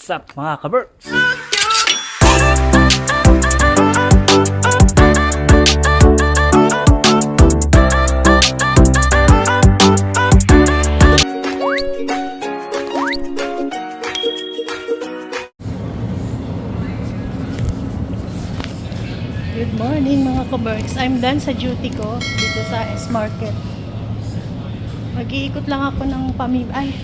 What's up mga kaberks? Good morning mga kaberks. I'm done sa duty ko dito sa S-Market. Mag-iikot lang ako ng Ay,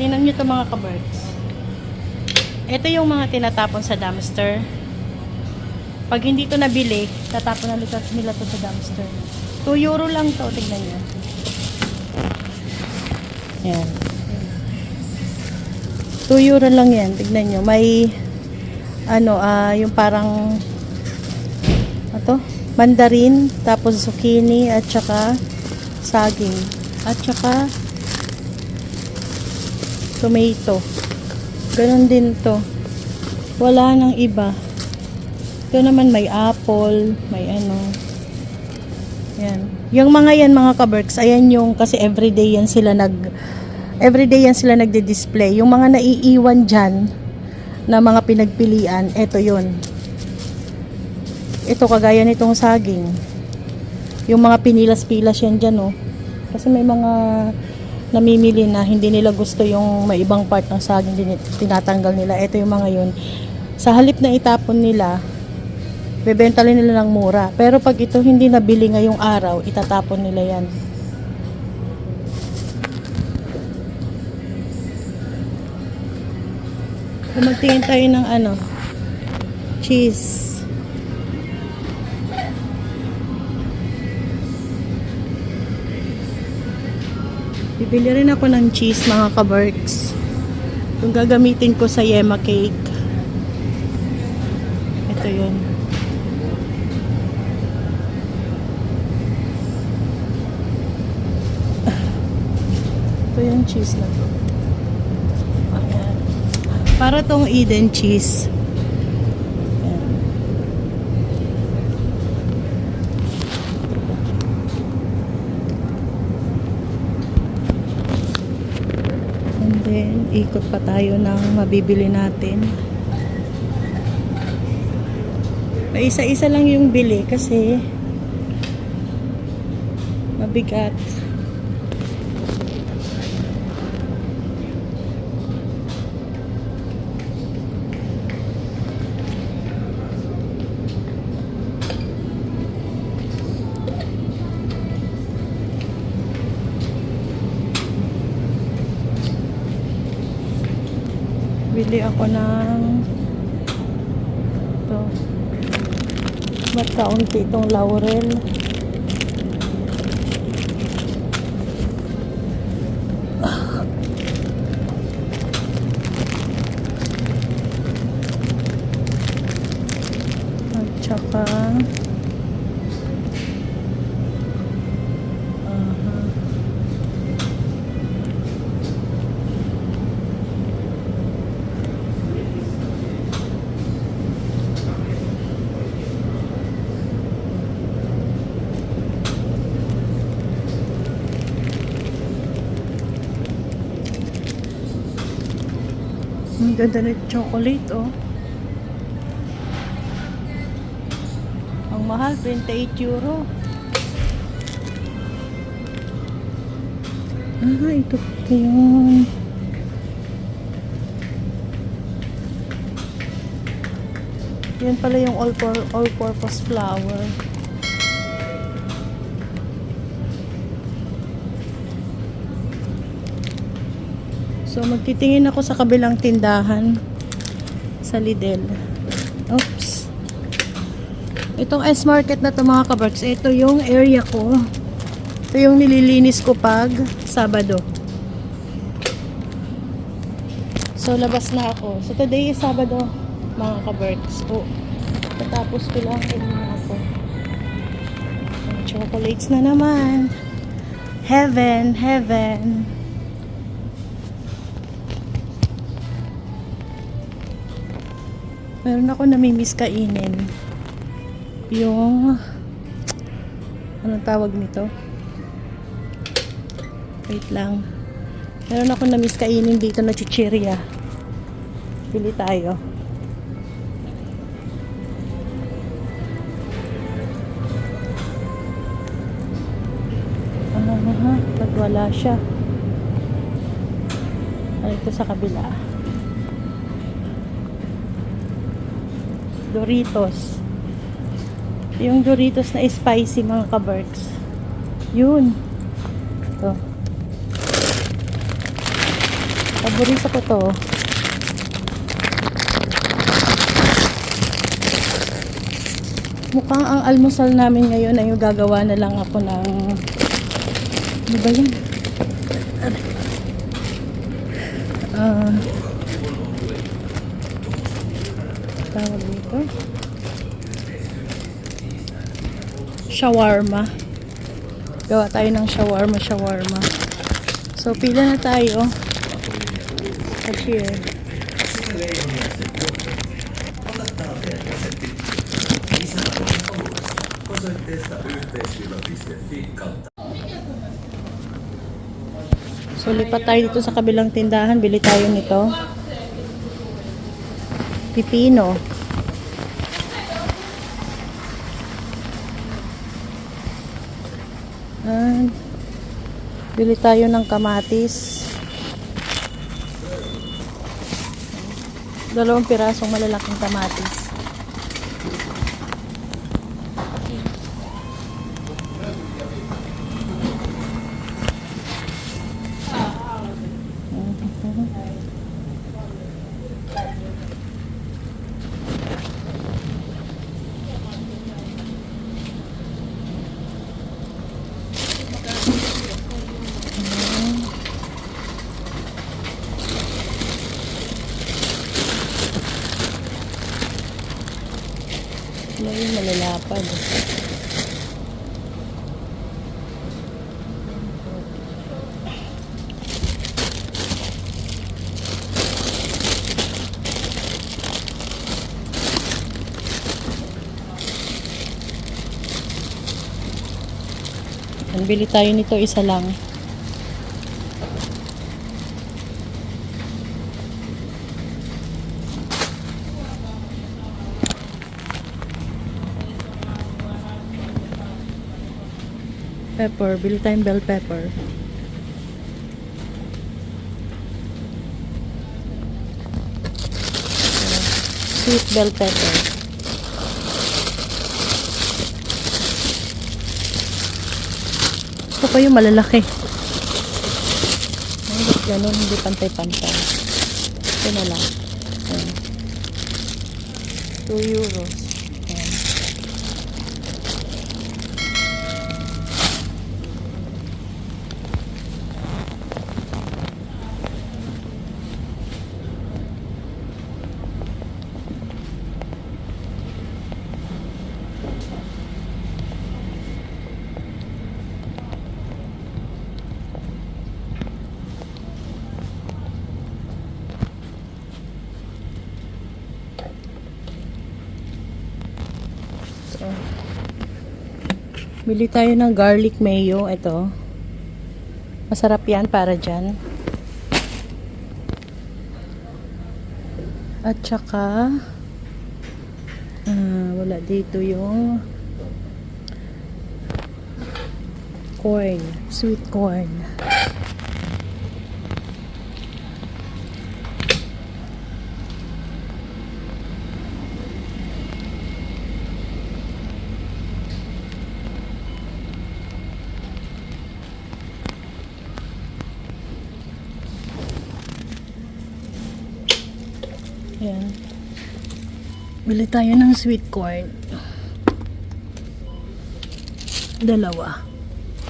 tingnan nyo ito mga kaberks. Ito yung mga tinatapon sa dumpster. Pag hindi ito nabili, tatapon na nila ito sa dumpster. 2 euro lang to, tignan nyo. Yan. 2 euro lang yan, tignan nyo. May yung parang mandarin, tapos zucchini, at saka saging, at saka tomato. Ganon din to. Wala nang iba. Ito naman may apple, may yan. Yung mga yan mga kaberks, ayan yung kasi everyday yan sila nagde-display. Yung mga naiiwan dyan na mga pinagpilian, eto yun. Ito kagaya nitong saging. Yung mga pinilas-pilas yan dyan, oh. Kasi may mga namimili na hindi nila gusto yung may ibang part ng saging, tinatanggal nila. Ito yung mga yun. Sa halip na itapon nila, bebenta nila ng mura. Pero pag ito hindi nabili ngayong araw, itatapon nila yan. So, magtingin tayo ng cheese. Bibili rin ako ng cheese mga kaberks. Yung gagamitin ko sa yema cake. Ito yun. Ito yung cheese na to. Ayan. Para tong Eden cheese. Then, ikot pa tayo ng mabibili natin. May isa-isa lang yung bili kasi mabigat. Bili ako ng ito. Magkaunti itong laurel. At saka ang ganda na chocolate, oh. Ang mahal, 28 euro. Ito pa yun. Yan pala yung all-purpose flour. So, magtitingin ako sa kabilang tindahan sa Lidl. Oops. Itong S-Market na to mga kaberks, ito yung area ko. Ito yung nililinis ko pag Sabado. So, labas na ako. So, today is Sabado mga kaberks. Natapos ko lang ako. Chocolates na naman. Heaven, heaven. Meron ako namimiss kainin. Yung anong tawag nito? Wait lang. Meron ako namimiss kainin dito na chichirya. Pili tayo. Pag wala siya. Ano ito sa kabila? Doritos. Yung Doritos na spicy mga kaberks. Yun. Ito. Paborito ko to. Mukhang ang almusal namin ngayon ay yung gagawa na lang ako ng ano ba yun? Tawag dito? Shawarma. Gawa tayo ng shawarma. So, pila na tayo. Cashier. So, lipat tayo dito sa kabilang tindahan. Bili tayo nito. Pipino. And, bili tayo ng kamatis. 2 pirasong malalaking kamatis. Ano yung malalapad? Bili tayo nito, isa lang. Pepper, bili tayong bell pepper. Sweet bell pepper. Ito pa yung malalaki. Ganun, hindi pantay-pantay. Ito na lang. Ayan. 2 euros. Ayan. Bili tayo ng garlic mayo. Ito. Masarap yan para dyan. At saka wala dito yung corn. Sweet corn. Ayan. Bili tayo ng sweet corn. 2.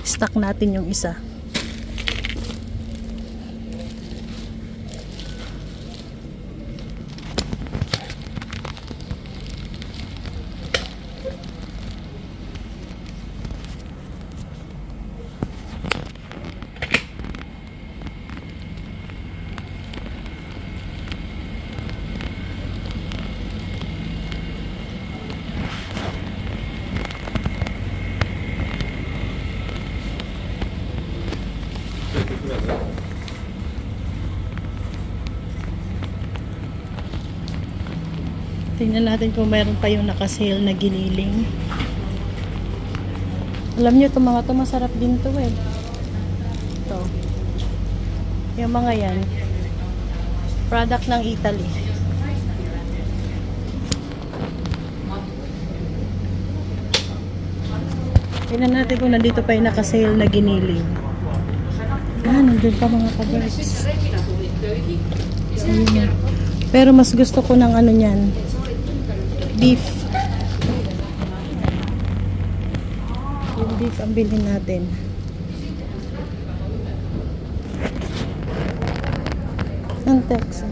Stock natin yung isa. Tingnan natin kung mayroon pa yung nakasale na giniling. Alam nyo, itong mga to masarap din to eh. Ito. Yung mga yan. Product ng Italy. Tingnan natin kung nandito pa yung nakasale na giniling. Ah, nandun pa mga kabers. Ayun. Pero mas gusto ko ng ano nyan. Beef. Yung beef ang bilhin natin. Ang text.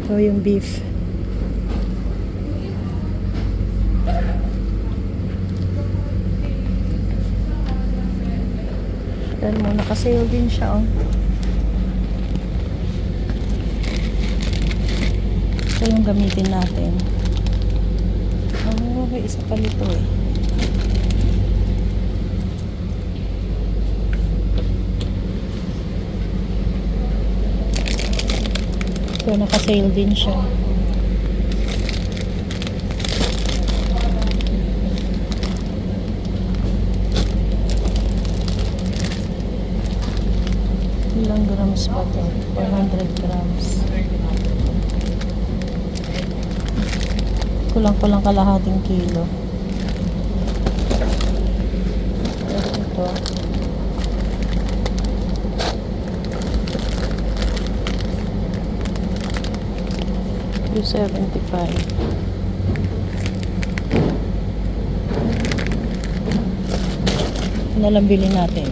Ito yung beef. Yan mo, nakasale din siya, oh. Ito yung gamitin natin. Oh, may isa pa nito eh. Ito, nakasale din siya. Ilang grams ba ito? 400 grams. Kulang-kulang kalahating kilo. Ito. $2.75. Ano lang bilhin natin?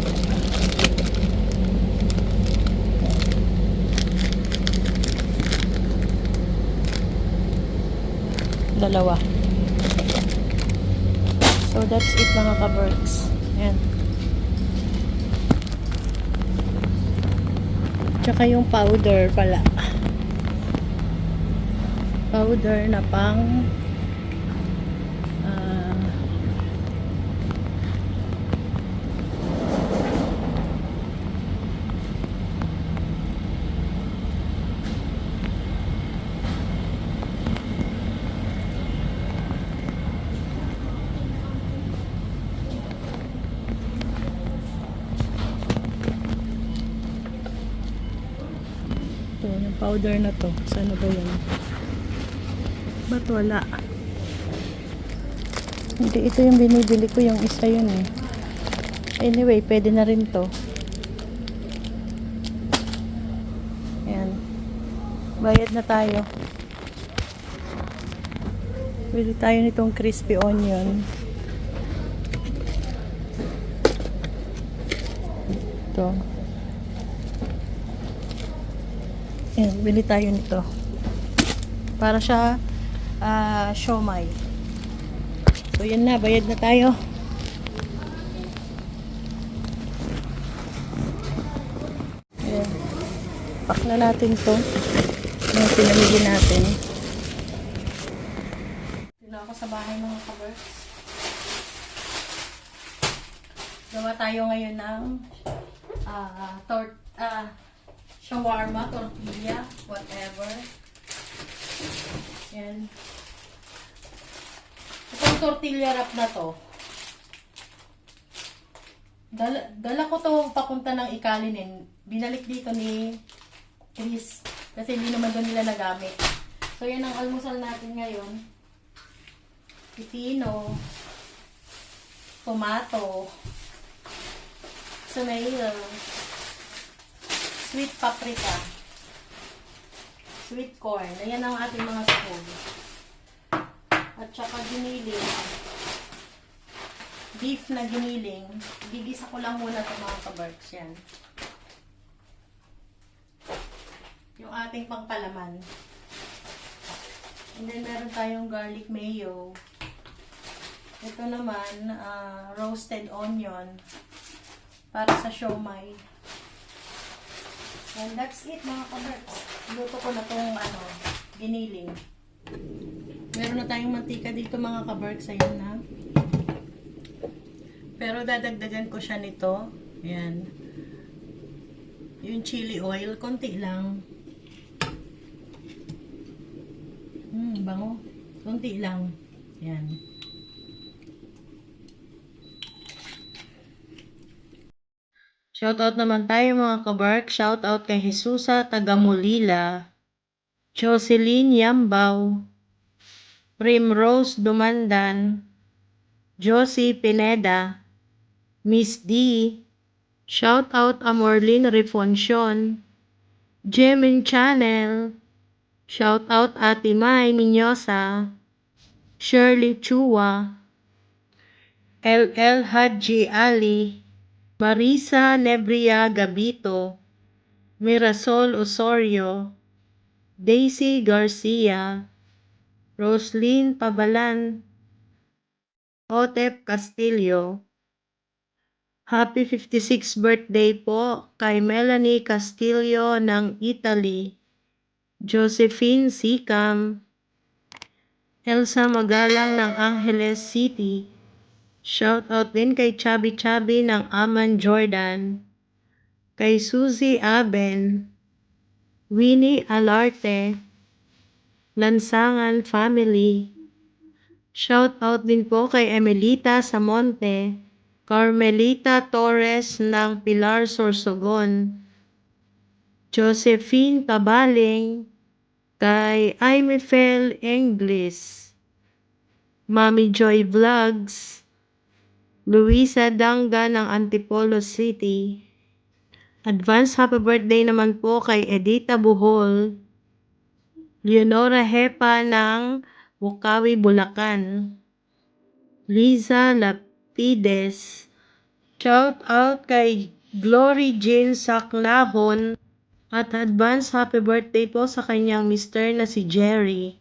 Dalawa. So that's it mga ka-Berks. Ayan. Tsaka yung powder pala. Powder na pang ito, yung powder na to. Saan ba yun? Ba't wala? Hindi, ito yung binibili ko, yung isa yun eh. Anyway, pwede na rin to. Ayan. Bayad na tayo. Bili tayo nitong crispy onion. Ito. Ayan, bili tayo nito. Para siya siomai. So, yan na. Bayad na tayo. Ayan. Pack na natin to. Yung pinamili natin. Dito ako sa bahay mga ka-Berks. Gawa tayo ngayon ng shawarma, tortilla, whatever. Yan. Itong tortilla wrap na to, dala ko to papunta ng Ikalinin. Binalik dito ni Chris kasi hindi naman doon nila nagamit. So yan ang almusal natin ngayon. Pipino, tomato, tomato, sweet paprika, sweet corn. Ayan ang ating mga sahog. At saka giniling. Beef na giniling. Gigisa ko lang muna ito mga ka-Berks. Yan. Yung ating pangpalaman. And then meron tayong garlic mayo. Ito naman, roasted onion. Para sa siomai. And that's it mga ka-Berks. Luto ko na itong giniling. Meron na tayong mantika dito mga ka-Berks. Ayun na. Pero dadagdagan ko siya nito. Ayan. Yung chili oil, konti lang. Bango. Konti lang. Yan. Shoutout naman tayo mga kabark. Shoutout kay Jesusa Tagamulila, Jocelyn Yambaw, Primrose Dumandan, Josie Pineda, Miss D, shoutout Amorlin Refoncion, Jemin Channel, shoutout Ate Mai Minyosa, Shirley Chua, LL Haji Ali, Marisa Nebria Gabito, Mirasol Osorio, Daisy Garcia, Roslyn Pabalan, Otep Castillo. Happy 56th birthday po kay Melanie Castillo ng Italy, Josephine Sikam, Elsa Magalang ng Angeles City. Shoutout din kay Chubby Chubby ng Aman Jordan, kay Suzy Aben, Winnie Alarte, Lansangan Family. Shoutout din po kay Emelita Samonte, Carmelita Torres ng Pilar Sorsogon, Josephine Tabaling, kay Aimefel Ingles, Mami Joy Vlogs, Luisa Danga ng Antipolo City. Advance happy birthday naman po kay Edita Buhol, Leonora Hepa ng Bukawi, Bulacan, Liza Lapides. Shout out kay Glory Jane Saclahon at advance happy birthday po sa kanyang mister na si Jerry.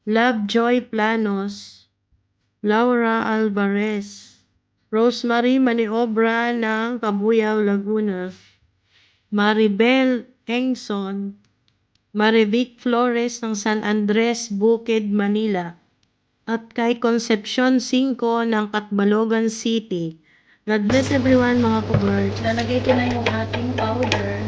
Lovejoy Planos, Laura Alvarez, Rosemary Maniobra ng Cabuyao, Laguna, Maribel Engson, Marivic Flores ng San Andres, Bukid, Manila, at kay Concepcion 5 ng Catbalogan City. God bless everyone mga kabird. Lalagay ko na yung ating powder.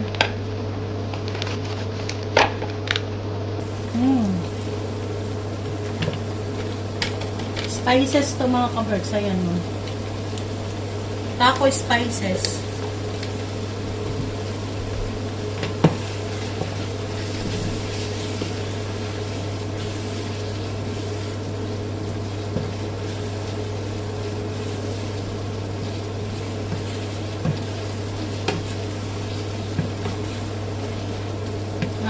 Spices to mga kabird. Ayan mo. Taco spices.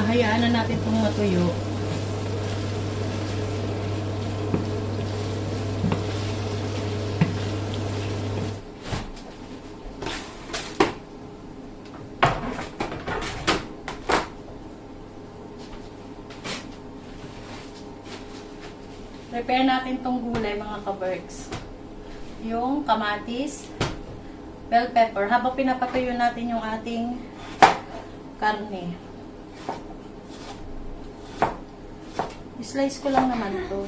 Hayaan na natin itong matuyo. Prepare natin itong gulay mga kabergs. Yung kamatis, bell pepper. Habang pinapatuyo natin yung ating karne. Slice ko lang naman ito.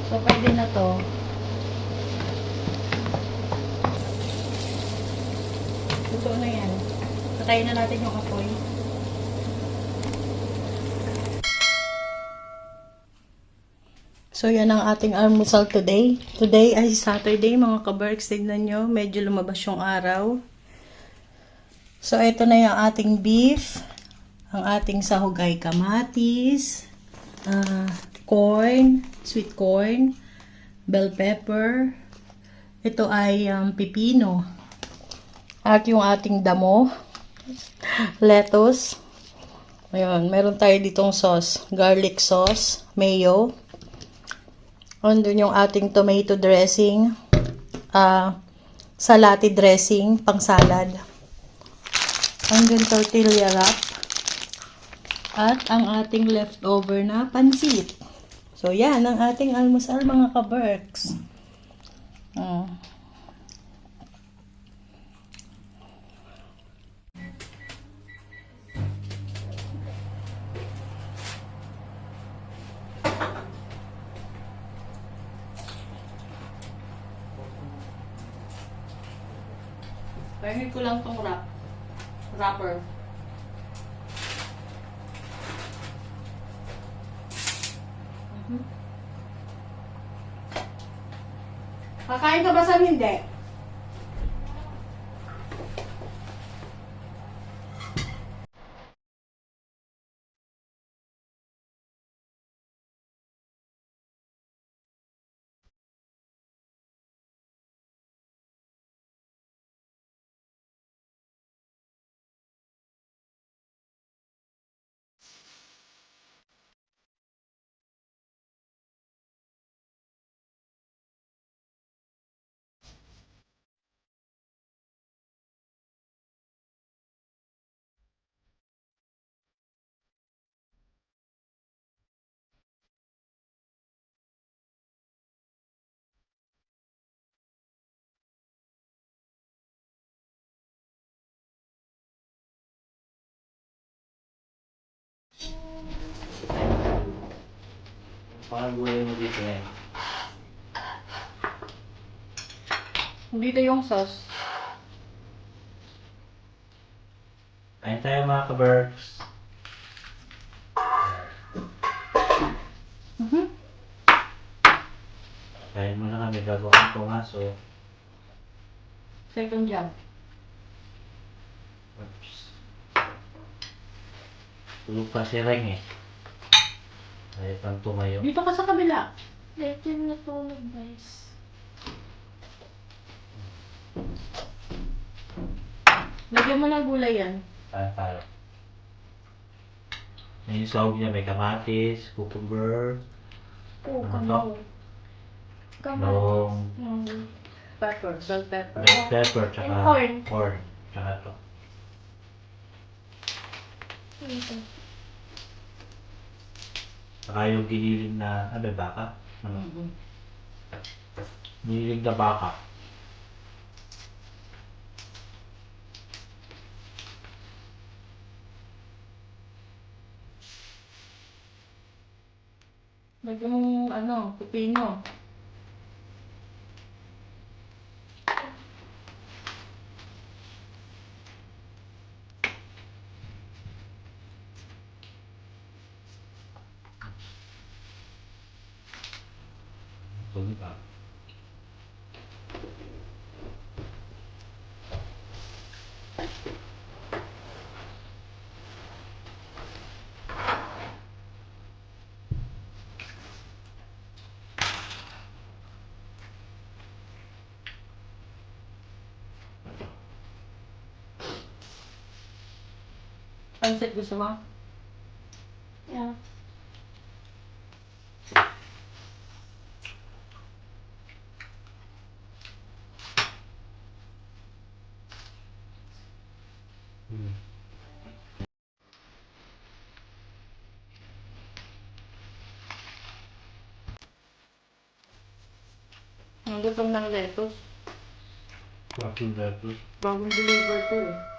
So, pwede na to. Luto na yan. Patayin na natin yung apoy. So, yan ang ating almusal today. Today ay Saturday, mga kabarks. Tignan nyo, medyo lumabas yung araw. So, ito na yung ating beef. Ang ating sahog ay kamatis, corn, sweet corn, bell pepper. Ito ay pipino. At yung ating damo, lettuce. Ayun, meron tayo ditong sauce. Garlic sauce, mayo. Andun yung ating tomato dressing, salati dressing, pang salad. Andun tortilla wrap. At ang ating leftover na pansit. So, yan ang ating almusal, mga kaberks. Pahingin ko lang tong wrapper. Kakain ka ba sa hindi? Parang gulay mo dito eh. Dito yung sauce. Kain tayo mga ka-berks. Kain muna kami, gagawin ko nga so. Second job. Oops. Tulog pa si Reng eh. Ayaw pang tumayo. Dito ka sa kabila. Dito yung natulog, guys. Lagyan mo ng gulay yan. Kain tayo. May sahog niya, may kamatis, cucumber, Oo, ano to? kamaw. Long Pepper, bell pepper. bell pepper, tsaka And corn. corn. Tsaka to. Dito. Tsaka yung giniling na, ano baka? Ano? Mm-hmm. Giniling na baka. Lagyan mong pipino. Tulog ka. Pansit gusto mo? Yeah. Ang gutom ng lettuce. Bakit lettuce? Bagong deliver to eh.